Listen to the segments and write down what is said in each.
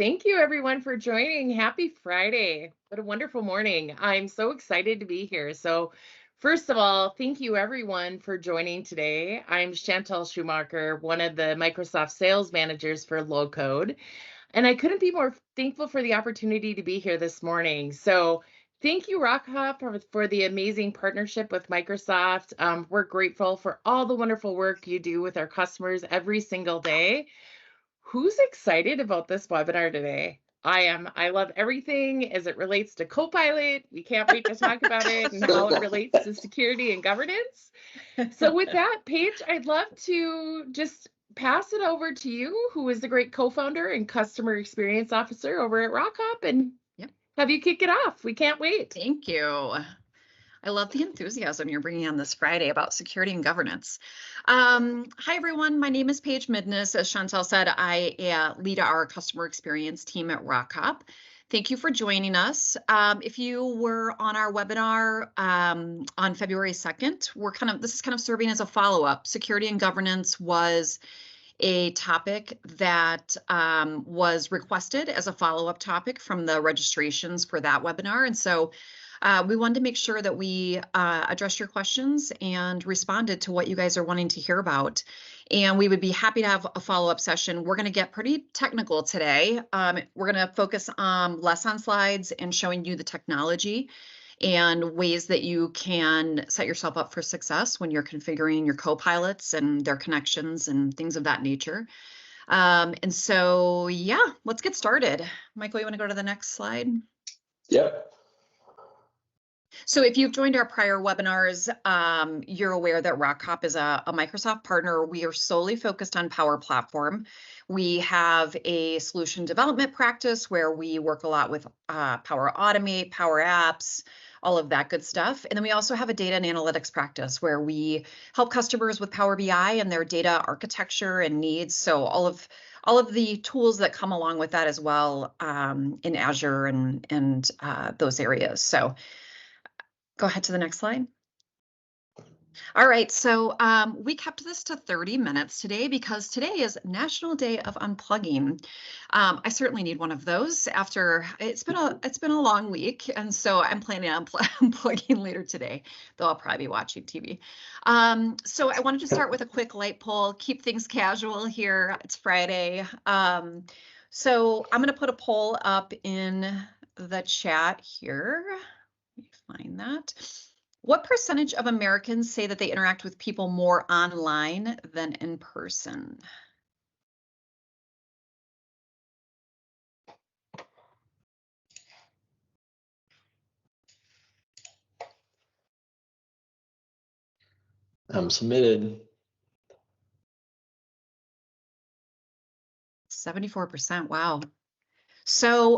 Thank you everyone for joining. Happy Friday. What a wonderful morning. I'm so excited to be here. So first of all, thank you everyone for joining today. I'm Chantal Schumacher, one of the Microsoft sales managers for Low Code. And I couldn't be more thankful for the opportunity to be here this morning. So thank you, RockHop, for the amazing partnership with Microsoft. We're grateful for all the wonderful work you do with our customers every single day. Who's excited about this webinar today? I am. I love everything as it relates to Copilot. We can't wait to talk about it and how it relates to security and governance. So with that, Paige, I'd love to just pass it over to you, who is the great co-founder and customer experience officer over at RockHop, and have you kick it off. We can't wait. Thank you. I love the enthusiasm you're bringing on this Friday about security and governance. Hi, everyone. My name is Paige Midness. As Chantal said, I lead our customer experience team at RockHop. Thank you for joining us. If you were on our webinar on February 2nd, this is kind of serving as a follow-up. Security and governance was a topic that was requested as a follow-up topic from the registrations for that webinar. And so we wanted to make sure that we addressed your questions and responded to what you guys are wanting to hear about. And we would be happy to have a follow-up session. We're going to get pretty technical today. We're going to focus less on slides and showing you the technology and ways that you can set yourself up for success when you're configuring your co-pilots and their connections and things of that nature. And so, yeah, let's get started. Michael, you want to go to the next slide? Yep. So if you've joined our prior webinars, you're aware that RockHop is a Microsoft partner. We are solely focused on Power Platform. We have a solution development practice where we work a lot with Power Automate, Power Apps, all of that good stuff. And then we also have a data and analytics practice where we help customers with Power BI and their data architecture and needs. So all of the tools that come along with that as well in Azure and those areas. So go ahead to the next slide. All right, so we kept this to 30 minutes today because today is National Day of Unplugging. I certainly need one of those after it's been a long week, and so I'm planning on unplugging later today, though I'll probably be watching TV. So I wanted to start with a quick light poll, keep things casual here. It's Friday. So I'm going to put a poll up in the chat here. Let me find that. What percentage of Americans say that they interact with people more online than in person? I'm submitted. 74%. Wow. So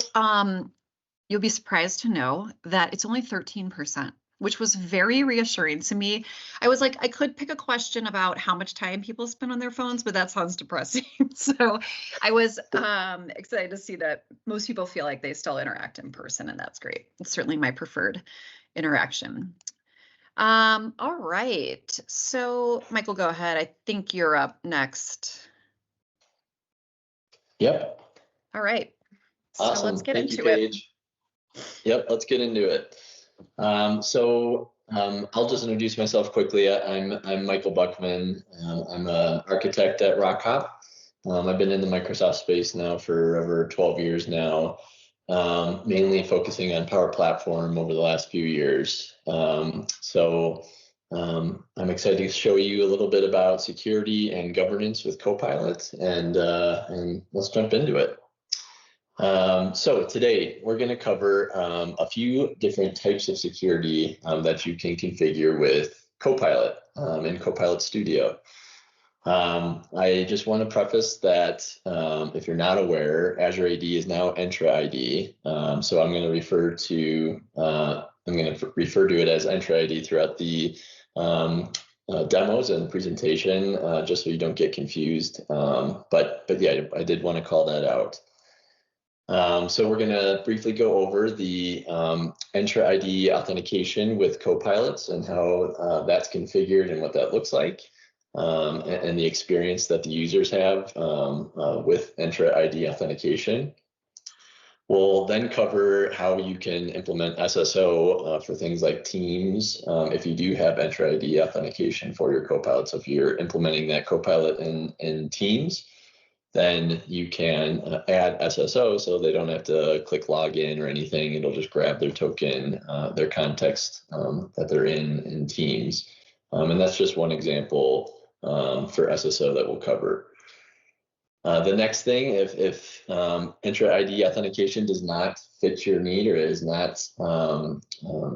you'll be surprised to know that it's only 13%. Which was very reassuring to me. I was like, I could pick a question about how much time people spend on their phones, but that sounds depressing. So I was excited to see that most people feel like they still interact in person, and that's great. It's certainly my preferred interaction. All right. So Michael, go ahead. I think you're up next. Yep. All right. Awesome. So let's get Thank into you, Paige. Yep, let's get into it. I'll just introduce myself quickly. I'm Michael Buckman. I'm an architect at RockHop. I've been in the Microsoft space now for over 12 years now, mainly focusing on Power Platform over the last few years. I'm excited to show you a little bit about security and governance with Copilot, and let's jump into it. So today we're going to cover a few different types of security that you can configure with Copilot in Copilot Studio. I just want to preface that if you're not aware, Azure AD is now Entra ID. So I'm going to refer to it as Entra ID throughout the demos and presentation, just so you don't get confused. But yeah, I did want to call that out. So we're going to briefly go over the Entra ID authentication with Copilots and how that's configured and what that looks like, and the experience that the users have with Entra ID authentication. We'll then cover how you can implement SSO for things like Teams. If you do have Entra ID authentication for your Copilot, so if you're implementing that Copilot in Teams, then you can add SSO so they don't have to click login or anything. It'll just grab their token, their context that they're in Teams. And that's just one example for SSO that we'll cover. The next thing, if Entra ID authentication does not fit your need or is not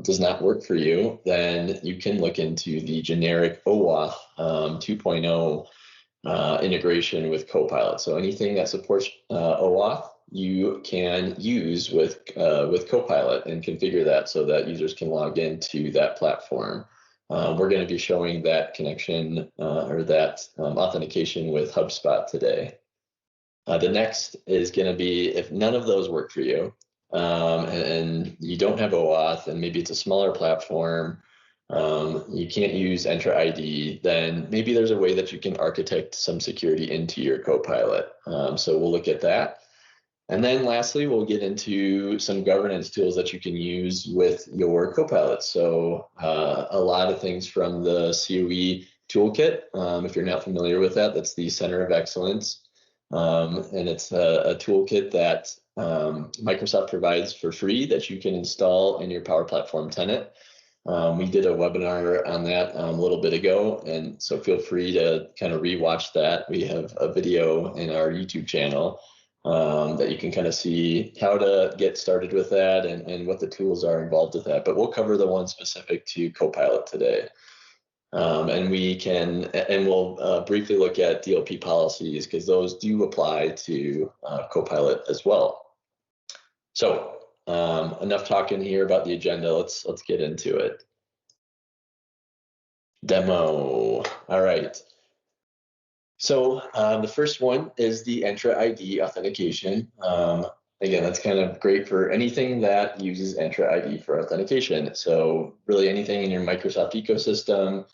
does not work for you, then you can look into the generic OAuth 2.0 integration with Copilot. So anything that supports OAuth, you can use with Copilot and configure that so that users can log into that platform. We're going to be showing that connection or that authentication with HubSpot today. The next is going to be if none of those work for you and you don't have OAuth and maybe it's a smaller platform, you can't use Entra ID, then maybe there's a way that you can architect some security into your Copilot. So we'll look at that. And then lastly, we'll get into some governance tools that you can use with your Copilot. So a lot of things from the COE toolkit. If you're not familiar with that, that's the Center of Excellence. And it's a toolkit that Microsoft provides for free that you can install in your Power Platform tenant. We did a webinar on that a little bit ago, and so feel free to kind of rewatch that. We have a video in our YouTube channel that you can kind of see how to get started with that and what the tools are involved with that. But we'll cover the one specific to Copilot today. And we'll briefly look at DLP policies because those do apply to Copilot as well. So enough talking here about the agenda. Let's get into it. Demo. All right. So the first one is the Entra ID authentication. Again, that's kind of great for anything that uses Entra ID for authentication. So really anything in your Microsoft ecosystem,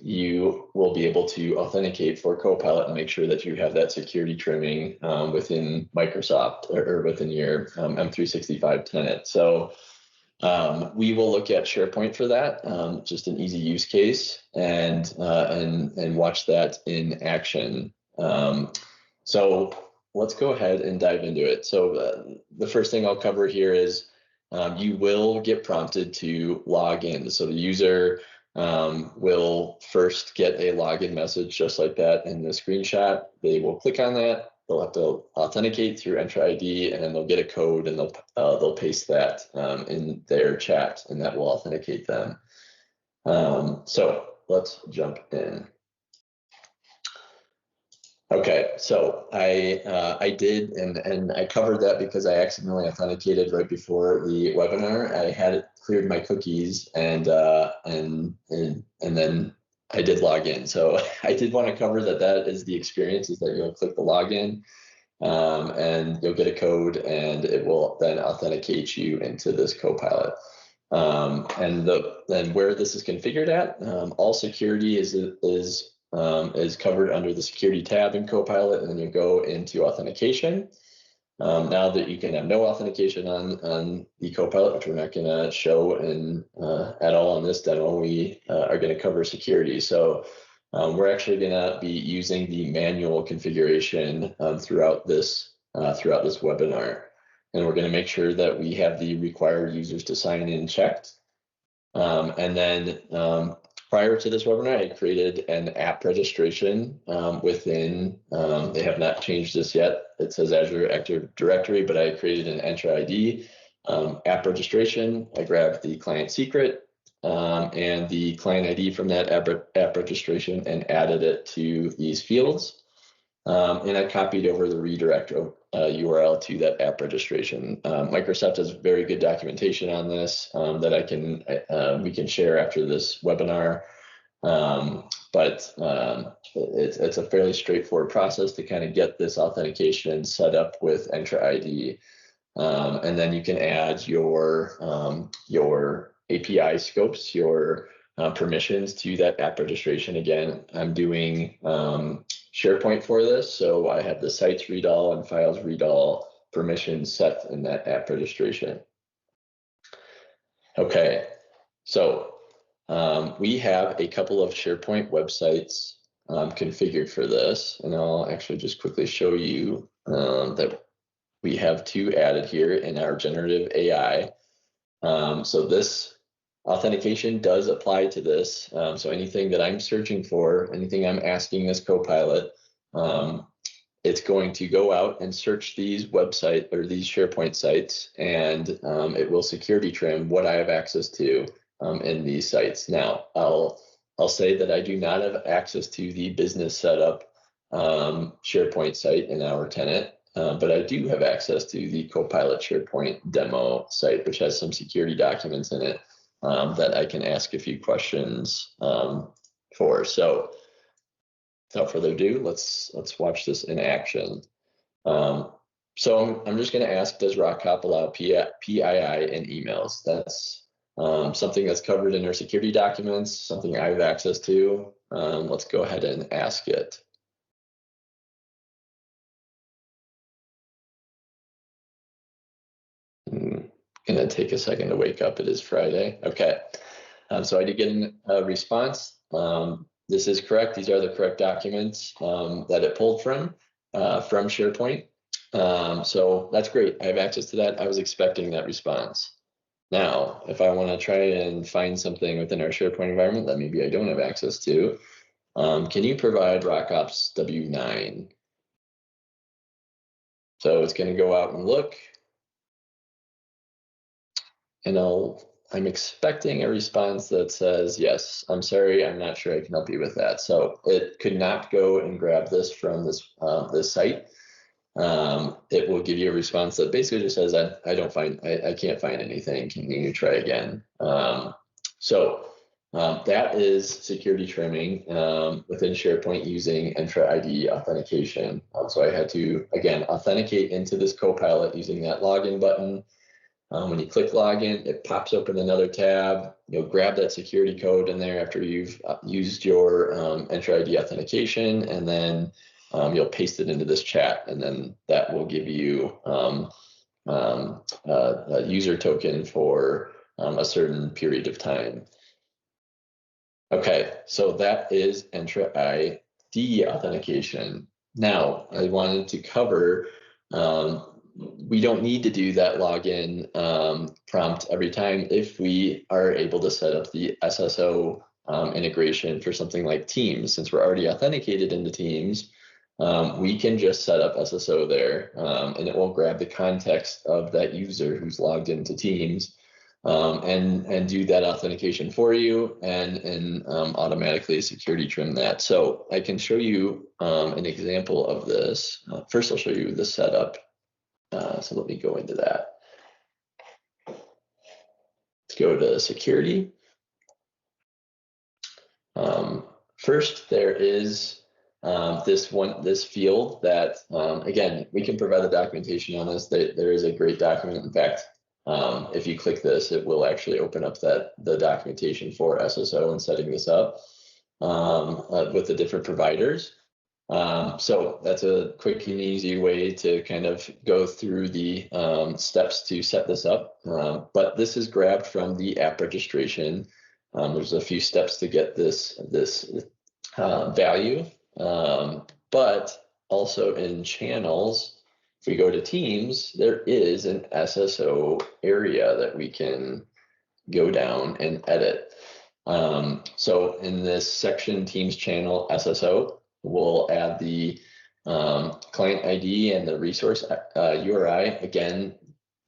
you will be able to authenticate for Copilot and make sure that you have that security trimming within Microsoft or within your M365 tenant. So we will look at SharePoint for that, just an easy use case, and watch that in action. So let's go ahead and dive into it. So the first thing I'll cover here is you will get prompted to log in. So the user will first get a login message just like that in the screenshot. They will click on that. They'll have to authenticate through Entra ID, and then they'll get a code, and they'll paste that in their chat, and that will authenticate them. So let's jump in. Okay, so I did, and I covered that because I accidentally authenticated right before the webinar. I had it cleared my cookies, and then I did log in. So I did want to cover that is the experience, is that you'll click the login and you'll get a code, and it will then authenticate you into this Copilot. And then where this is configured at, all security is covered under the security tab in Copilot, and then you go into authentication. Now that you can have no authentication on the Copilot, which we're not going to show at all in this demo, we are going to cover security. So we're actually going to be using the manual configuration throughout this webinar, and we're going to make sure that we have the required users to sign in checked. And then prior to this webinar, I created an app registration within, they have not changed this yet. It says Azure Active Directory, but I created an Entra ID app registration. I grabbed the client secret and the client ID from that app registration and added it to these fields. And I copied over the redirect URL to that app registration. Microsoft has very good documentation on this that we can share after this webinar. But it's a fairly straightforward process to kind of get this authentication set up with Entra ID. And then you can add your API scopes, your permissions to that app registration. Again, I'm doing SharePoint for this, so I have the sites read all and files read all permissions set in that app registration. Okay, so we have a couple of SharePoint websites configured for this, and I'll actually just quickly show you that we have two added here in our generative AI. So this authentication does apply to this. So anything that I'm searching for, anything I'm asking this Copilot, it's going to go out and search these website or these SharePoint sites, and it will security trim what I have access to in these sites. Now, I'll say that I do not have access to the business setup SharePoint site in our tenant, but I do have access to the Copilot SharePoint demo site, which has some security documents in it that I can ask a few questions for. So without further ado, let's watch this in action. So I'm just going to ask, does RockCop allow PII in emails? That's something that's covered in our security documents, something I have access to. Let's go ahead and ask it. Going to take a second to wake up. It is Friday. Okay. So I did get a response. This is correct. These are the correct documents that it pulled from SharePoint. So that's great. I have access to that. I was expecting that response. Now, if I want to try and find something within our SharePoint environment that maybe I don't have access to, can you provide RockOps W9? So it's going to go out and look. And I'm expecting a response that says, yes, I'm sorry, I'm not sure I can help you with that. So it could not go and grab this from this site. It will give you a response that basically just says, I can't find anything. Can you try again? That is security trimming within SharePoint using Entra ID authentication. So I had to, again, authenticate into this Copilot using that login button. When you click login, it pops open another tab. You'll grab that security code in there after you've used your Entra ID authentication, and then you'll paste it into this chat, and then that will give you a user token for a certain period of time. Okay, so that is Entra ID authentication. Now, I wanted to cover we don't need to do that login prompt every time if we are able to set up the SSO integration for something like Teams. Since we're already authenticated into Teams, we can just set up SSO there, and it will grab the context of that user who's logged into Teams and do that authentication for you and automatically security trim that. So I can show you an example of this. First, I'll show you the setup. So let me go into that. Let's go to security. First, there is this field that, again, we can provide the documentation on this. There is a great document. In fact, if you click this, it will actually open up the documentation for SSO and setting this up with the different providers. So that's a quick and easy way to kind of go through the steps to set this up. But this is grabbed from the app registration. There's a few steps to get this value, but also in channels, if we go to Teams, there is an SSO area that we can go down and edit. So in this section, Teams channel SSO, we'll add the client ID and the resource URI. Again,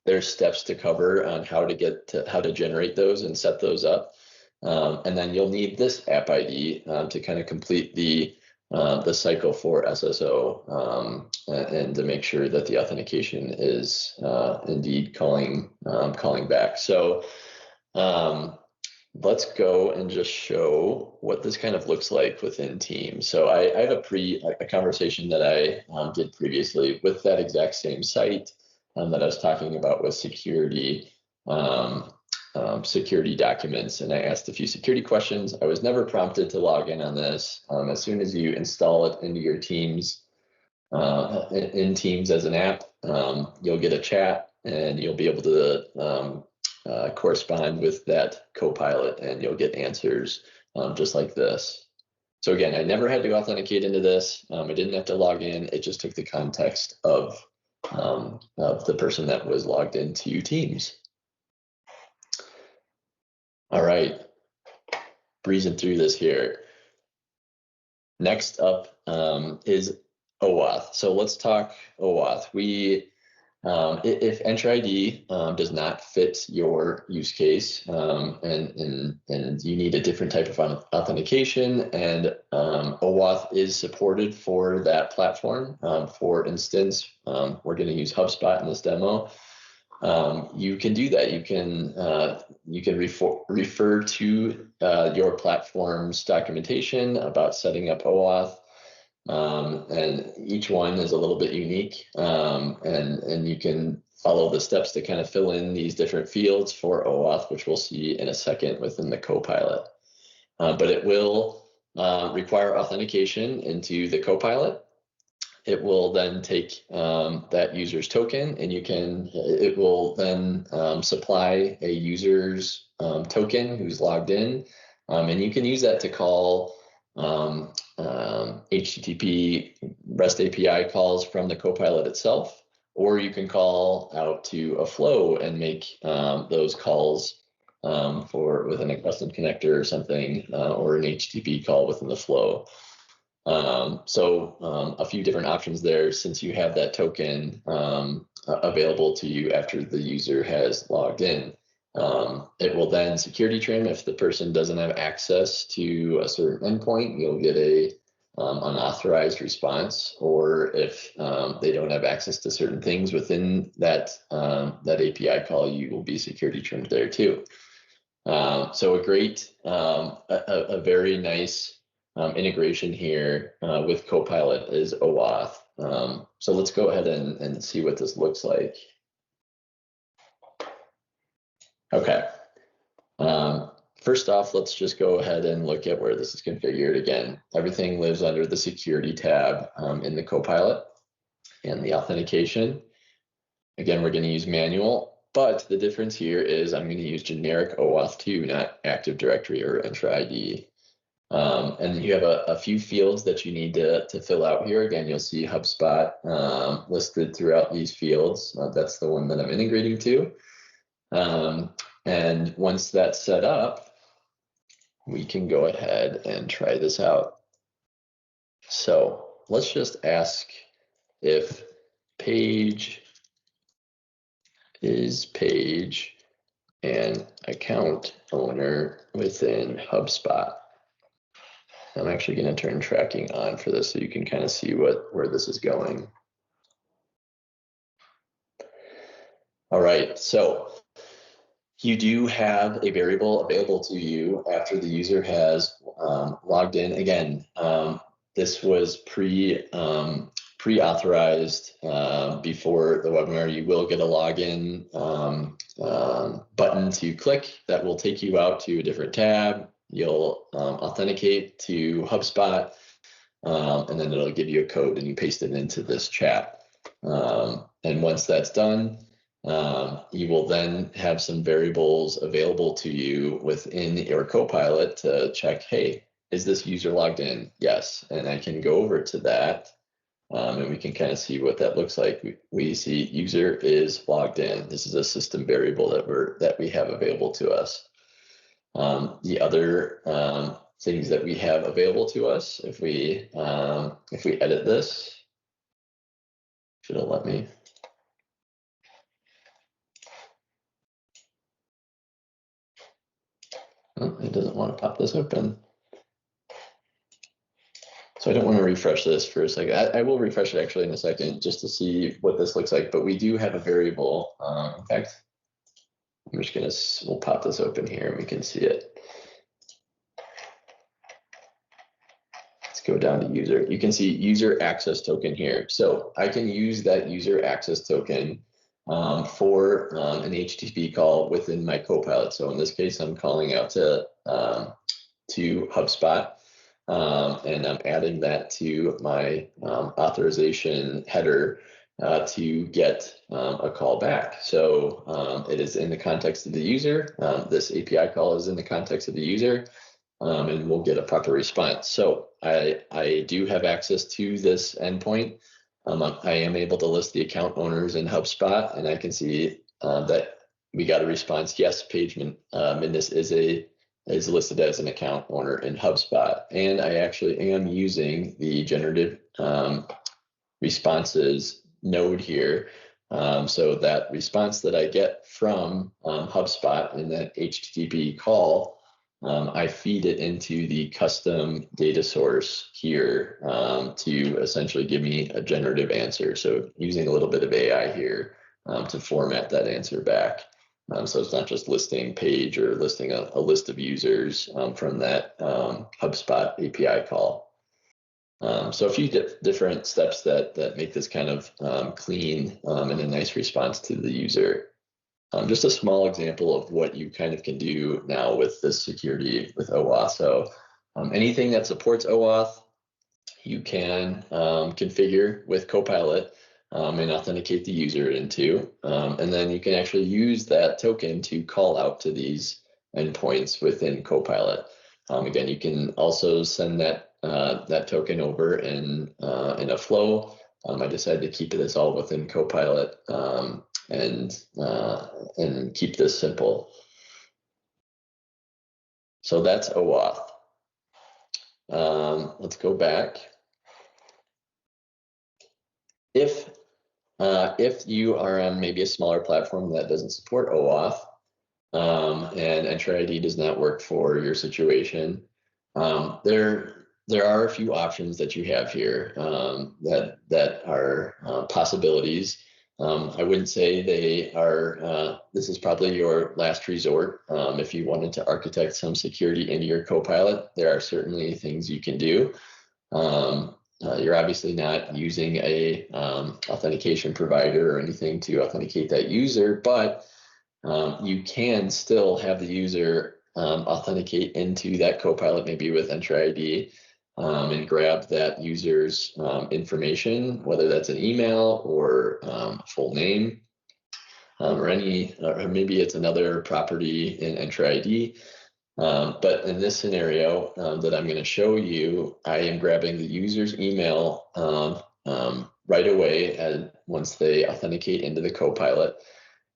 there's steps to cover on how to generate those and set those up. And then you'll need this app ID to kind of complete the cycle for SSO and to make sure that the authentication is indeed calling back. So let's go and just show what this kind of looks like within Teams. So I have a conversation that I did previously with that exact same site that I was talking about with security documents, and I asked a few security questions. I was never prompted to log in on this. As soon as you install it into your Teams in Teams as an app. You'll get a chat and you'll be able to correspond with that Copilot, and you'll get answers just like this. So again, I never had to authenticate into this. I didn't have to log in. It just took the context of the person that was logged into Teams. All right, breezing through this here. Next up is OAuth. So let's talk OAuth. If Enter ID does not fit your use case, and you need a different type of authentication, and OAuth is supported for that platform. For instance, we're going to use HubSpot in this demo. You can do that. You can refer to your platform's documentation about setting up OAuth. And each one is a little bit unique, and you can follow the steps to kind of fill in these different fields for OAuth, which we'll see in a second within the Copilot. But it will require authentication into the Copilot. It will then take that user's token, and it will then supply a user's token who's logged in, and you can use that to call HTTP REST API calls from the Copilot itself, or you can call out to a flow and make those calls within a custom connector or something, or an HTTP call within the flow. So a few different options there, since you have that token available to you after the user has logged in. It will then security trim if the person doesn't have access to a certain endpoint. You'll get a unauthorized response, or if they don't have access to certain things within that API call, you will be security trimmed there too. So a very nice integration here with Copilot is OAuth. So let's go ahead and see what this looks like. Okay. First off, let's just go ahead and look at where this is configured. Again, everything lives under the security tab in the Copilot and the authentication. Again, we're going to use manual, but the difference here is I'm going to use generic OAuth 2, not Active Directory or Enter ID. And you have a few fields that you need to fill out here. Again, you'll see HubSpot listed throughout these fields. That's the one that I'm integrating to. And once that's set up, we can go ahead and try this out. So let's just ask if Paige is Paige an account owner within HubSpot. I'm actually going to turn tracking on for this so you can kind of see where this is going. All right, so you do have a variable available to you after the user has logged in. Again, this was pre-authorized before the webinar. You will get a login button to click that will take you out to a different tab. You'll authenticate to HubSpot, and then it'll give you a code, and you paste it into this chat. And once that's done, you will then have some variables available to you within your Copilot to check, hey, is this user logged in? Yes, and I can go over to that, and we can kind of see what that looks like. We see user is logged in. This is a system variable that we have available to us. The other things that we have available to us, if we edit this, should have let me. Oh, it doesn't want to pop this open. So I don't want to refresh this for a second. I will refresh it actually in a second just to see what this looks like. But we do have a variable. In fact, I'm just going to, we'll pop this open here and we can see it. Let's go down to user. You can see user access token here. So I can use that user access token for an HTTP call within my Copilot. So in this case, I'm calling out to HubSpot. and I'm adding that to my authorization header to get a call back. So it is in the context of the user. This API call is in the context of the user, and we'll get a proper response. So I do have access to this endpoint. I am able to list the account owners in HubSpot, and I can see that we got a response. Yes, Paige Mindus is listed as an account owner in HubSpot, and I actually am using the generative responses node here. So that response that I get from HubSpot in that HTTP call, I feed it into the custom data source here to essentially give me a generative answer. So using a little bit of AI here to format that answer back. So it's not just listing Paige or listing a list of users from that HubSpot API call. So a few different steps that make this kind of clean and a nice response to the user. Just a small example of what you kind of can do now with this security with OAuth. So anything that supports OAuth, you can configure with Copilot and authenticate the user into. And then you can actually use that token to call out to these endpoints within Copilot. Again, you can also send that token over in a flow. I decided to keep this all within Copilot and keep this simple. So that's OAuth. Let's go back. If you are on maybe a smaller platform that doesn't support OAuth and Entry ID does not work for your situation, there are a few options that you have here that are possibilities. I wouldn't say they are, this is probably your last resort. If you wanted to architect some security into your Copilot, there are certainly things you can do. You're obviously not using a authentication provider or anything to authenticate that user, but you can still have the user authenticate into that Copilot, maybe with Entry ID, and grab that user's information, whether that's an email or full name, or maybe it's another property in Entry ID. But in this scenario that I'm going to show you, I am grabbing the user's email right away and once they authenticate into the Copilot,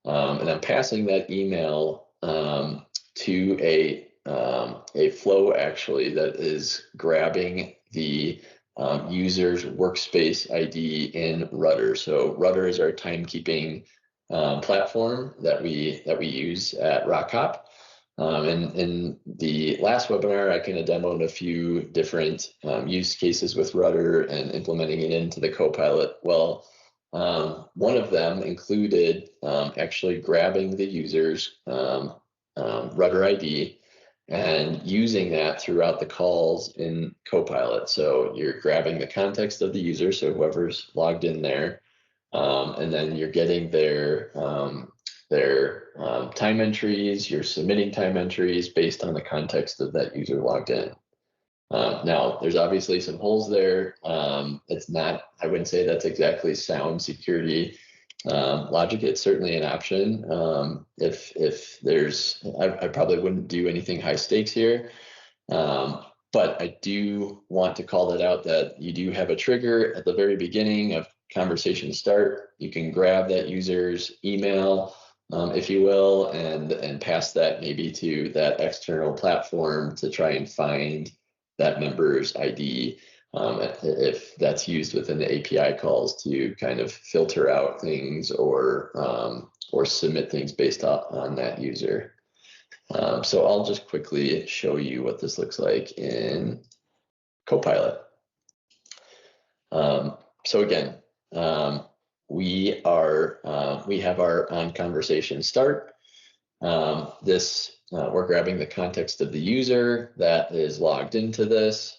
and I'm passing that email to a flow actually that is grabbing the user's workspace ID in Rudder. So Rudder is our timekeeping platform that we use at RockHop. And in the last webinar, I kind of demoed a few different use cases with Rudder and implementing it into the Copilot. Well, one of them included actually grabbing the user's Rudder ID and using that throughout the calls in Copilot. So you're grabbing the context of the user, so whoever's logged in there, and then you're getting their time entries, you're submitting time entries based on the context of that user logged in. Now, there's obviously some holes there. It's not, I wouldn't say that's exactly sound security logic. It's certainly an option. If there's, I probably wouldn't do anything high stakes here. But I do want to call that out that you do have a trigger at the very beginning of conversation start. You can grab that user's email, if you will, and pass that maybe to that external platform to try and find that member's ID, if that's used within the API calls to kind of filter out things or submit things based on that user. So I'll just quickly show you what this looks like in Copilot. So again, we have our on conversation start. We're grabbing the context of the user that is logged into this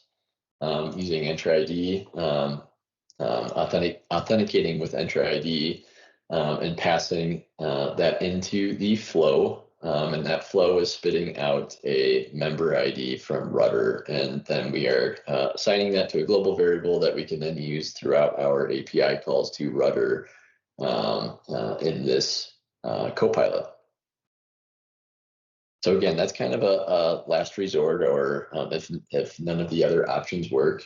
using Entry ID, authenticating with Entry ID, and passing that into the flow and that flow is spitting out a member ID from Rudder, and then we are assigning that to a global variable that we can then use throughout our API calls to Rudder in this Copilot. So again, that's kind of a last resort, or if none of the other options work.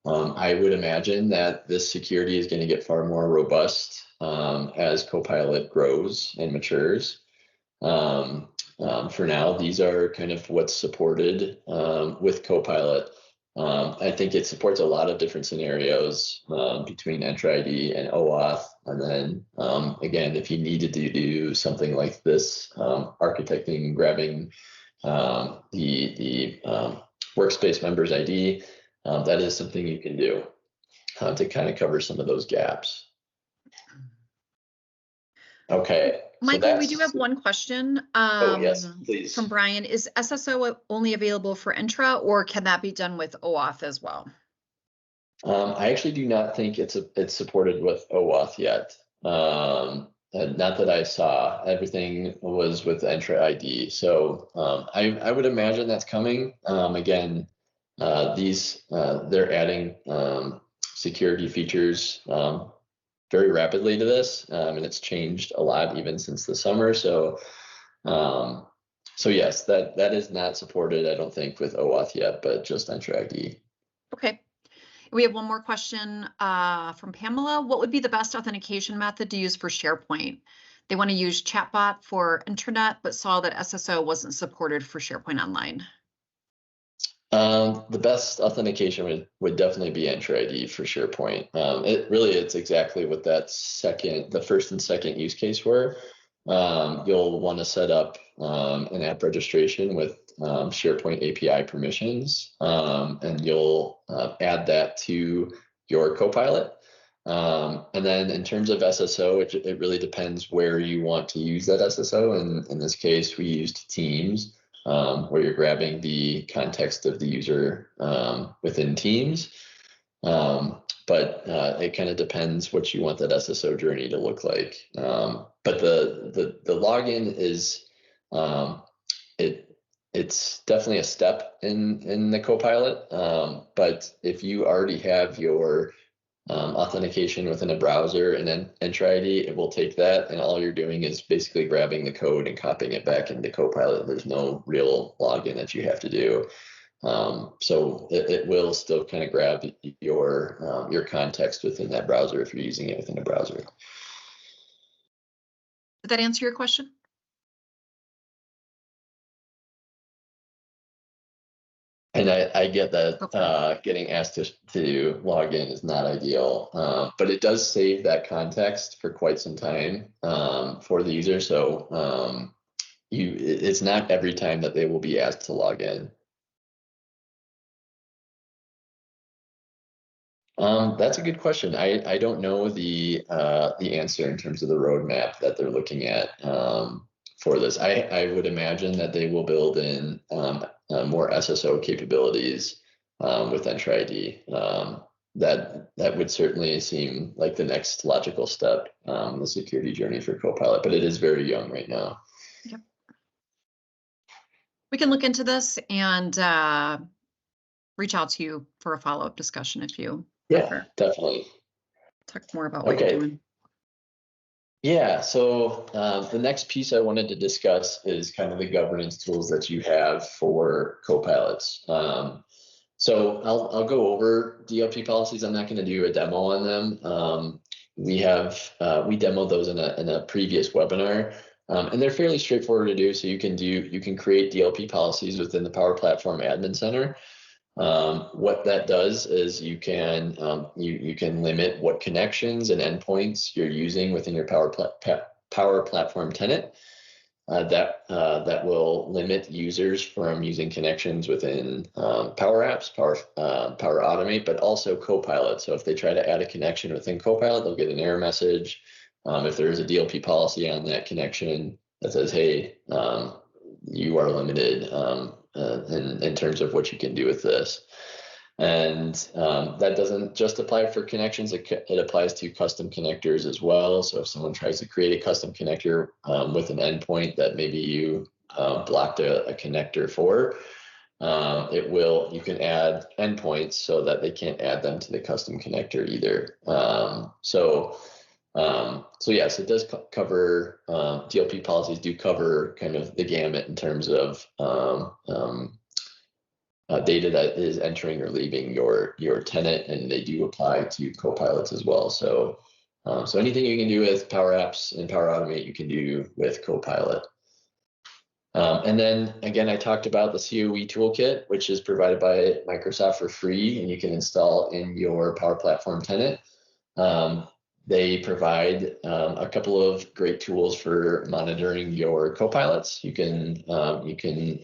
I would imagine that this security is going to get far more robust as Copilot grows and matures. For now, these are kind of what's supported with Copilot. I think it supports a lot of different scenarios between Entra ID and OAuth. And then again, if you needed to do something like this, architecting, grabbing the workspace members ID, that is something you can do to kind of cover some of those gaps. Okay. Michael, we do have one question. Oh, yes, please. From Brian. Is SSO only available for Entra, or can that be done with OAuth as well? I actually do not think it's supported with OAuth yet. Not that I saw. Everything was with Entra ID. So I would imagine that's coming. Again, they're adding security features very rapidly to this, and it's changed a lot even since the summer. So yes, that is not supported, I don't think, with OAuth yet, but just Entra ID. Okay. We have one more question from Pamela. What would be the best authentication method to use for SharePoint? They want to use chatbot for intranet, but saw that SSO wasn't supported for SharePoint Online. The best authentication would definitely be Entra ID for SharePoint. It's exactly what the first and second use case were. You'll want to set up an app registration with SharePoint API permissions, and you'll add that to your Copilot. And then in terms of SSO, it really depends where you want to use that SSO. And in this case, we used Teams, where you're grabbing the context of the user within Teams. But it kind of depends what you want that SSO journey to look like. But the login is it's definitely a step in the Copilot. But if you already have your authentication within a browser and then Entra ID, it will take that, and all you're doing is basically grabbing the code and copying it back into Copilot. There's no real login that you have to do. So it will still kind of grab your context within that browser if you're using it within a browser. Did that answer your question? And I get that getting asked to log in is not ideal, but it does save that context for quite some time for the user. So it's not every time that they will be asked to log in. That's a good question. I don't know the answer in terms of the roadmap that they're looking at for this. I would imagine that they will build in more SSO capabilities with Entra ID. That would certainly seem like the next logical step in the security journey for Copilot, but it is very young right now. Yep. We can look into this and reach out to you for a follow-up discussion if you prefer. Definitely. Talk more about what you're doing. Yeah, so the next piece I wanted to discuss is kind of the governance tools that you have for Copilots. So I'll go over DLP policies. I'm not going to do a demo on them. We demoed those in a previous webinar, and they're fairly straightforward to do. So you can create DLP policies within the Power Platform Admin Center. What that does is you can limit what connections and endpoints you're using within your Power Platform tenant. That will limit users from using connections within Power Apps, Power Automate, but also Copilot. So if they try to add a connection within Copilot, they'll get an error message. If there is a DLP policy on that connection that says, "Hey, you are limited in terms of what you can do with this." And that doesn't just apply for connections, it applies to custom connectors as well. So if someone tries to create a custom connector with an endpoint that maybe you blocked a connector for, you can add endpoints so that they can't add them to the custom connector either. So yes, it does cover, DLP policies do cover kind of the gamut in terms of data that is entering or leaving your tenant, and they do apply to Copilots as well. So anything you can do with Power Apps and Power Automate, you can do with Copilot. And then again, I talked about the COE toolkit, which is provided by Microsoft for free, and you can install in your Power Platform tenant. They provide a couple of great tools for monitoring your copilots. You can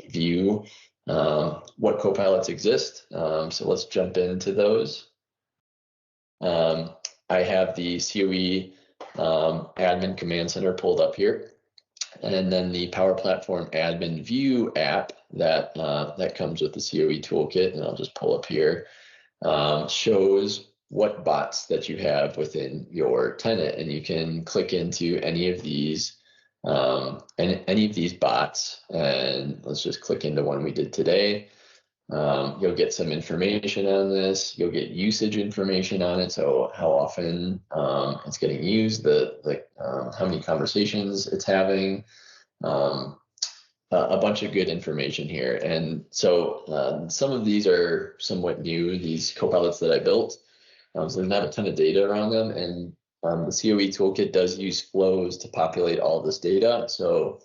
view what copilots exist. So let's jump into those. I have the COE admin command center pulled up here, and then the Power Platform admin view app that comes with the COE toolkit, and I'll just pull up here, shows what bots that you have within your tenant, and you can click into any of these bots, and let's just click into one we did today. You'll get some information on this. You'll get usage information on it, so how often it's getting used, how many conversations it's having, a bunch of good information here. And so some of these are somewhat new, these copilots that I built. So there's not a ton of data around them, and the COE toolkit does use flows to populate all this data. So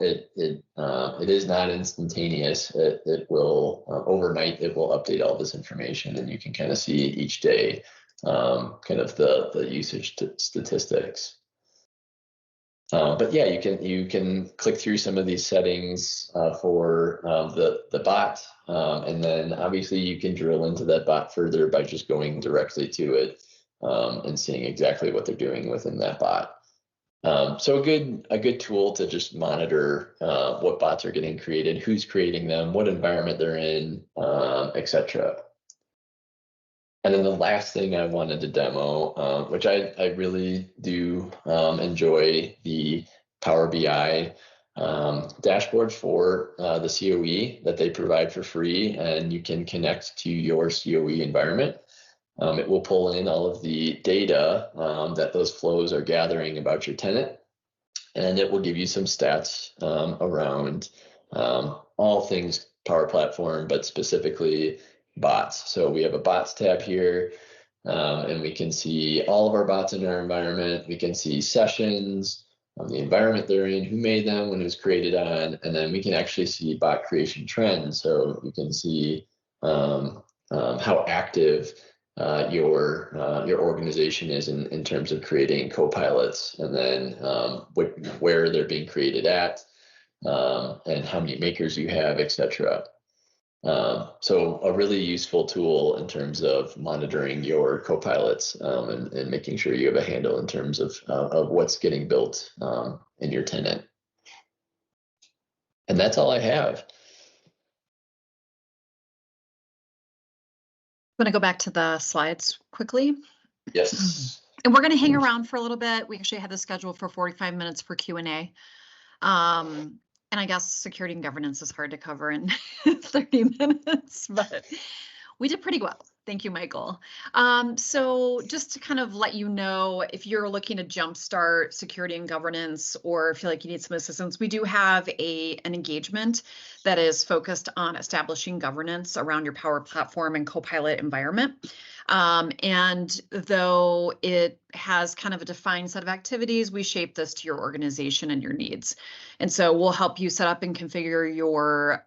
it is not instantaneous. It will overnight, it will update all this information, and you can kind of see each day kind of the usage statistics. But yeah, you can click through some of these settings for the bot, and then obviously you can drill into that bot further by just going directly to it and seeing exactly what they're doing within that bot. So a good tool to just monitor what bots are getting created, who's creating them, what environment they're in, etc. And then the last thing I wanted to demo, which I really do enjoy, the Power BI dashboard for the COE that they provide for free, and you can connect to your COE environment. It will pull in all of the data that those flows are gathering about your tenant, and it will give you some stats around all things Power Platform, but specifically bots. So we have a bots tab here, and we can see all of our bots in our environment. We can see sessions, the environment they're in, who made them, when it was created on, and then we can actually see bot creation trends. So you can see how active your organization is in terms of creating copilots, and then where they're being created at, and how many makers you have, etc. So a really useful tool in terms of monitoring your copilots and making sure you have a handle in terms of what's getting built in your tenant. And that's all I have. I'm going to go back to the slides quickly. Yes. And we're going to hang around for a little bit. We actually had the schedule for 45 minutes for Q&A. And I guess security and governance is hard to cover in 30 minutes, but we did pretty well. Thank you, Michael. So just to kind of let you know, if you're looking to jumpstart security and governance or feel like you need some assistance, we do have an engagement that is focused on establishing governance around your Power Platform and Copilot environment. And though it has kind of a defined set of activities, we shape this to your organization and your needs. And so we'll help you set up and configure your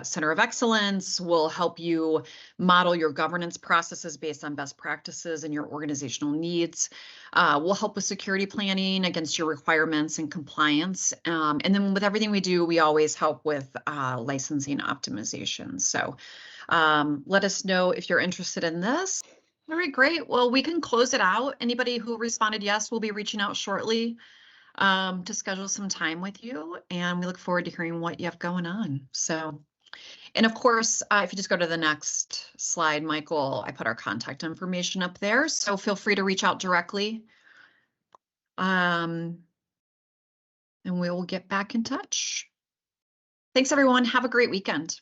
center of excellence. We'll help you model your governance processes based on best practices and your organizational needs. We'll help with security planning against your requirements and compliance. And then with everything we do, we always help with licensing optimization. So let us know if you're interested in this. All right, great. Well, we can close it out. Anybody who responded yes will be reaching out shortly to schedule some time with you. And we look forward to hearing what you have going on. So, and of course, if you just go to the next slide, Michael, I put our contact information up there. So feel free to reach out directly. And we will get back in touch. Thanks, everyone. Have a great weekend.